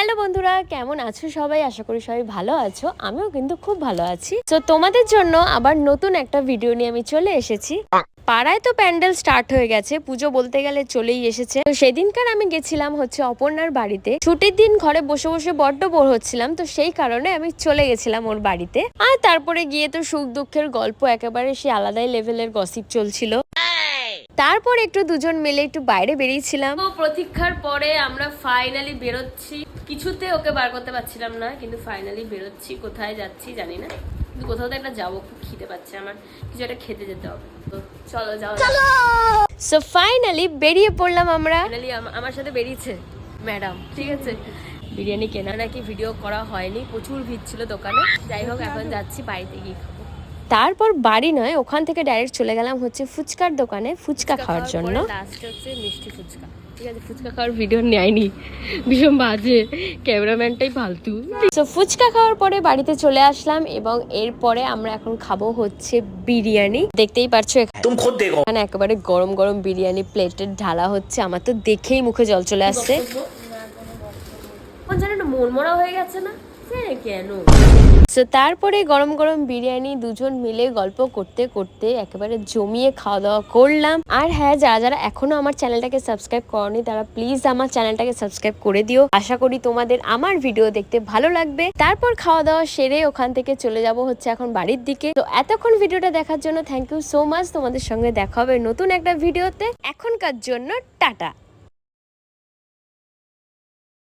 Hello বন্ধুরা, কেমন আছো সবাই? আশা করি সবাই ভালো আছো। আমিও কিন্তু খুব ভালো আছি। তো তোমাদের জন্য আবার নতুন একটা ভিডিও নিয়ে আমি চলে এসেছি। পাড়ায় তো প্যান্ডেল স্টার্ট হয়ে গেছে, পুজো বলতে গেলে চলেই এসেছে। তো সেদিনকার আমি গেছিলাম হচ্ছে অপর্ণার বাড়িতে। ছুটির দিন ঘরে বসে বসে বড্ড বোর হচ্ছিলাম, তো সেই কারণে আমি চলে গেছিলাম ওর বাড়িতে। আর তারপরে গিয়ে তো সুখ দুঃখের গল্প একেবারে সে আলাদাই লেভেলের গসিপ চলছিল। তারপর একটু দুজন মিলে একটু বাইরে বেরিয়েছিলাম। তো প্রতীক্ষার পরে আমরা ফাইনালি বেরোচ্ছি। কিছুতে ওকে বার করতে পারছিলাম না, কিন্তু ফাইনালি বেরোচ্ছি। কোথায় যাচ্ছি জানি না, কিন্তু কোথাও তো একটা যাবো। খুব খিদে পাচ্ছে আমার, কিছু একটা খেতে যেতে হবে। তো চলো যাও চলো। সো ফাইনালি বেরিয়ে পড়লাম আমরা। ফাইনালি আমার সাথে বেরিয়েছে ম্যাডাম, ঠিক আছে। বিরিয়ানি কেনা নাকি ভিডিও করা হয়নি, প্রচুর ভিড় ছিল দোকানে। যাই হোক, এখন যাচ্ছি বাড়িতে গিয়ে খাবো। তারপর বাড়ি নয়, ওখান থেকে ডাইরেক্ট চলে গেলাম হচ্ছে ফুচকার দোকানে ফুচকা খাওয়ার জন্য। লাস্ট হচ্ছে মিষ্টি ফুচকা, ঠিক আছে। ফুচকা খাওয়ার ভিডিও নেয়নি, ভীষণ বাজে, ক্যামেরাম্যানটাই ফালতু। তো ফুচকা খাওয়ার পরে বাড়িতে চলে আসলাম এবং এরপরে আমরা এখন খাবো হচ্ছে বিরিয়ানি। দেখতেই পারছো এখানে একেবারে গরম গরম বিরিয়ানি প্লেটে ঢালা হচ্ছে। আমার তো দেখেই মুখে জল চলে আসছে। জানো না, মনমরা হয়ে গেছে না কেন। তো তারপরে গরম গরম বিরিয়ানি দুজন মিলে গল্প করতে করতে একেবারে জমিয়ে খাওয়া দাওয়া করলাম। আর হ্যাঁ, যারা যারা এখনো আমার চ্যানেলটাকে সাবস্ক্রাইব করনি তারা প্লিজ আমার চ্যানেলটাকে সাবস্ক্রাইব করে দিও। আশা করি তোমাদের আমার ভিডিও দেখতে ভালো লাগবে। তারপর খাওয়া দাওয়া সেরে ওখান থেকে চলে যাব হচ্ছে এখন বাড়ির দিকে। তো এতক্ষণ ভিডিওটা দেখার জন্য থ্যাংক ইউ সো মাচ। তোমাদের সঙ্গে দেখা হবে নতুন একটা ভিডিওতে। এখনকার জন্য টাটা।